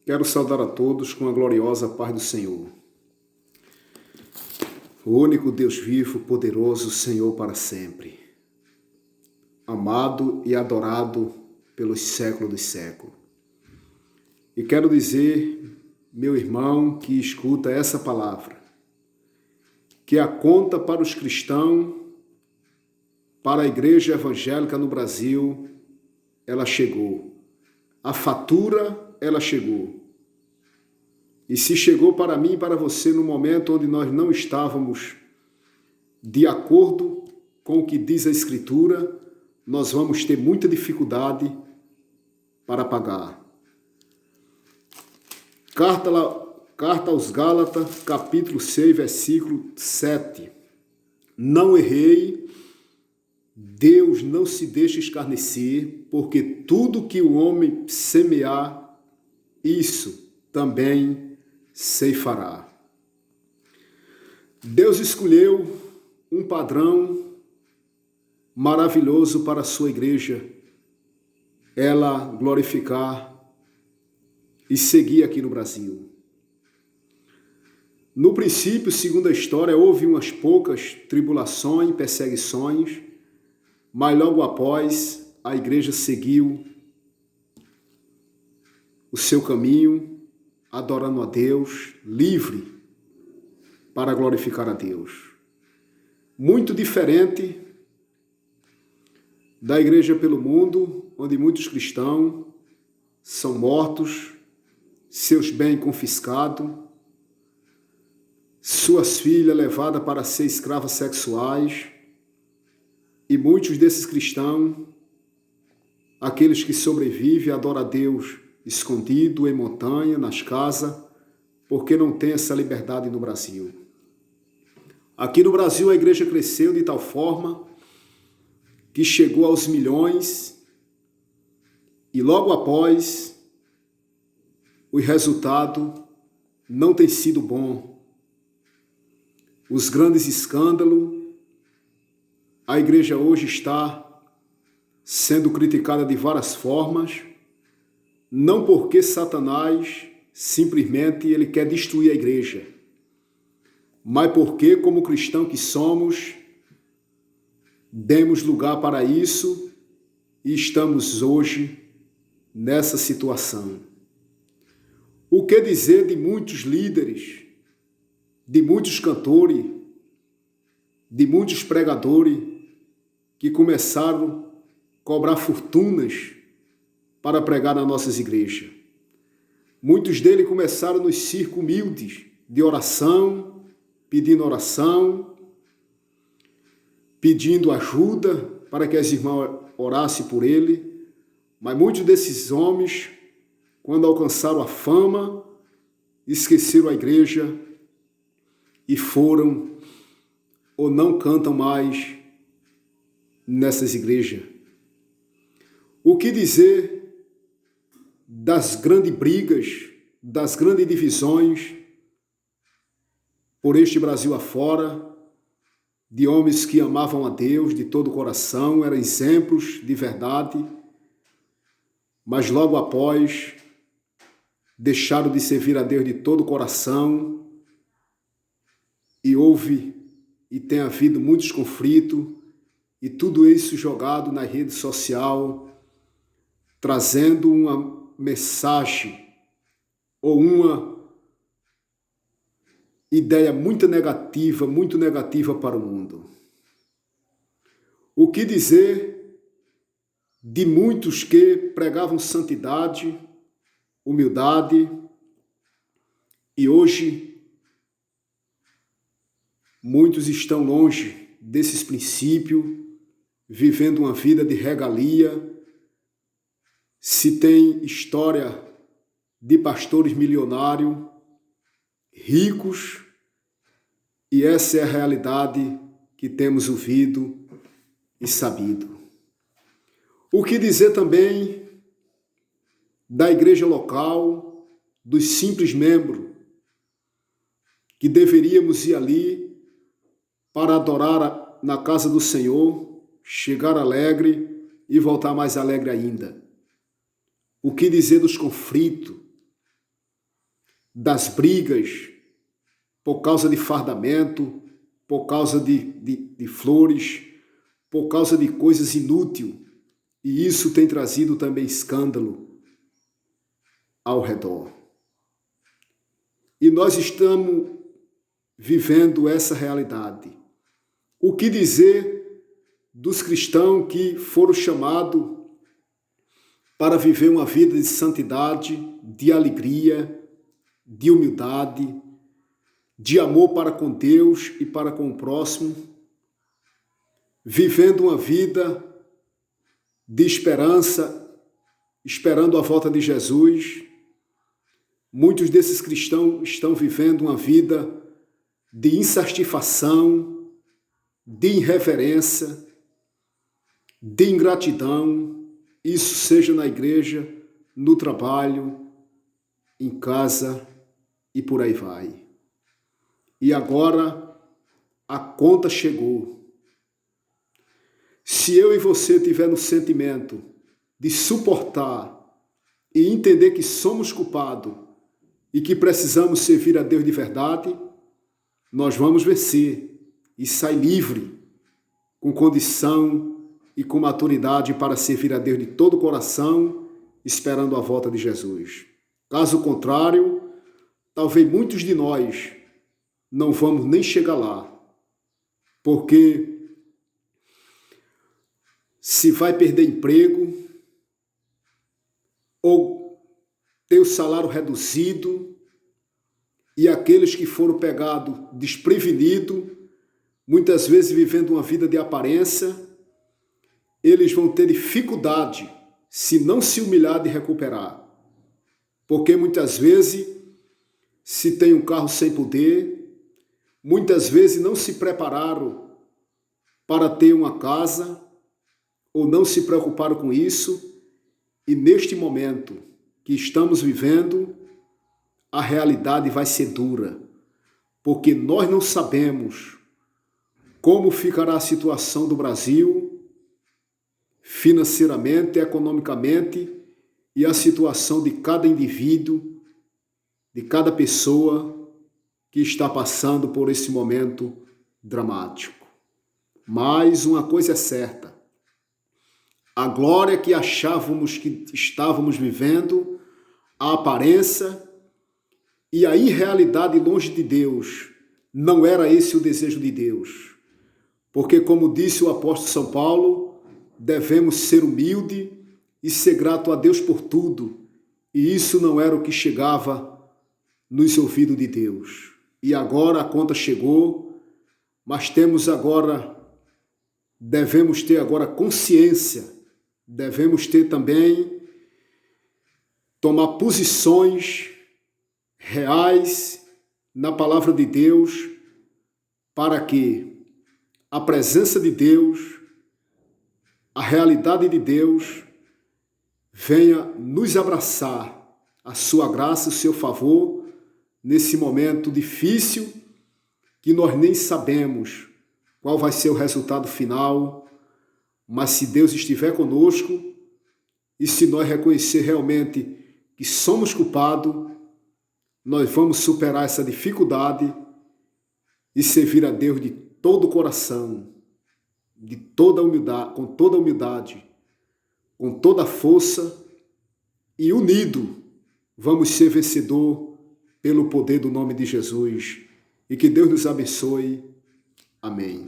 Quero saudar a todos com a gloriosa paz do Senhor. O único Deus vivo, poderoso, Senhor para sempre. Amado e adorado pelos séculos dos séculos. E quero dizer, meu irmão que escuta essa palavra, que a conta para os cristãos, para a igreja evangélica no Brasil, ela chegou. A fatura, ela chegou. E se chegou para mim e para você no momento onde nós não estávamos de acordo com o que diz a Escritura, nós vamos ter muita dificuldade para pagar. Carta aos Gálatas, capítulo 6, versículo 7. Não errei, Deus não se deixa escarnecer, porque tudo que o homem semear, isso também ceifará. Deus escolheu um padrão maravilhoso para a sua igreja, ela glorificar e seguir aqui no Brasil. No princípio, segundo a história, houve umas poucas tribulações, perseguições, mas logo após a igreja seguiu o seu caminho, adorando a Deus, livre para glorificar a Deus. Muito diferente da igreja pelo mundo, onde muitos cristãos são mortos, seus bens confiscados, suas filhas levadas para ser escravas sexuais, e muitos desses cristãos, aqueles que sobrevivem, adoram a Deus escondido em montanha, nas casas, porque não tem essa liberdade no Brasil. Aqui no Brasil a igreja cresceu de tal forma que chegou aos milhões e logo após o resultado não tem sido bom. Os grandes escândalos, a igreja hoje está sendo criticada de várias formas, não porque Satanás simplesmente ele quer destruir a igreja, mas porque, como cristão que somos, demos lugar para isso e estamos hoje nessa situação. O que dizer de muitos líderes, de muitos cantores, de muitos pregadores que começaram a cobrar fortunas para pregar nas nossas igrejas? Muitos deles começaram nos circos humildes de oração, pedindo oração, pedindo ajuda para que as irmãs orassem por ele, mas muitos desses homens, quando alcançaram a fama, esqueceram a igreja e foram ou não cantam mais nessas igrejas. O que dizer das grandes brigas, das grandes divisões por este Brasil afora, de homens que amavam a Deus de todo o coração, eram exemplos de verdade, mas logo após deixaram de servir a Deus de todo o coração e houve e tem havido muitos conflitos e tudo isso jogado na rede social, trazendo uma mensagem ou uma ideia muito negativa para o mundo. O que dizer de muitos que pregavam santidade, humildade, e hoje muitos estão longe desses princípios, vivendo uma vida de regalia. Se tem história de pastores milionários, ricos, e essa é a realidade que temos ouvido e sabido. O que dizer também da igreja local, dos simples membros, que deveríamos ir ali para adorar na casa do Senhor, chegar alegre e voltar mais alegre ainda. O que dizer dos conflitos, das brigas, por causa de fardamento, por causa de flores, por causa de coisas inúteis. E isso tem trazido também escândalo ao redor. E nós estamos vivendo essa realidade. O que dizer dos cristãos que foram chamados para viver uma vida de santidade, de alegria, de humildade, de amor para com Deus e para com o próximo, vivendo uma vida de esperança, esperando a volta de Jesus. Muitos desses cristãos estão vivendo uma vida de insatisfação, de irreverência, de ingratidão, isso seja na igreja, no trabalho, em casa e por aí vai. E agora a conta chegou. Se eu e você tiver no sentimento de suportar e entender que somos culpados e que precisamos servir a Deus de verdade, nós vamos vencer e sair livre, com condição e com maturidade para servir a Deus de todo o coração, esperando a volta de Jesus. Caso contrário, talvez muitos de nós não vamos nem chegar lá, porque se vai perder emprego ou ter o salário reduzido, e aqueles que foram pegados desprevenidos, muitas vezes vivendo uma vida de aparência, eles vão ter dificuldade, se não se humilhar, de recuperar. Porque muitas vezes se tem um carro sem poder, muitas vezes não se prepararam para ter uma casa, ou não se preocuparam com isso, e neste momento que estamos vivendo, a realidade vai ser dura, porque nós não sabemos como ficará a situação do Brasil financeiramente, economicamente, e a situação de cada indivíduo, de cada pessoa que está passando por esse momento dramático. Mas uma coisa é certa: a glória que achávamos que estávamos vivendo, a aparência e a irrealidade longe de Deus, não era esse o desejo de Deus. Porque, como disse o apóstolo São Paulo, devemos ser humildes e ser grato a Deus por tudo. E isso não era o que chegava nos ouvidos de Deus. E agora a conta chegou, mas devemos ter agora consciência, devemos ter também, tomar posições reais na palavra de Deus, para que a presença de Deus, a realidade de Deus, venha nos abraçar, a sua graça, o seu favor, nesse momento difícil, que nós nem sabemos qual vai ser o resultado final, mas se Deus estiver conosco, e se nós reconhecer realmente que somos culpados, nós vamos superar essa dificuldade e servir a Deus de todo o coração, de toda humildade, com toda a humildade, com toda a força, e unido vamos ser vencedor pelo poder do nome de Jesus. E que Deus nos abençoe. Amém.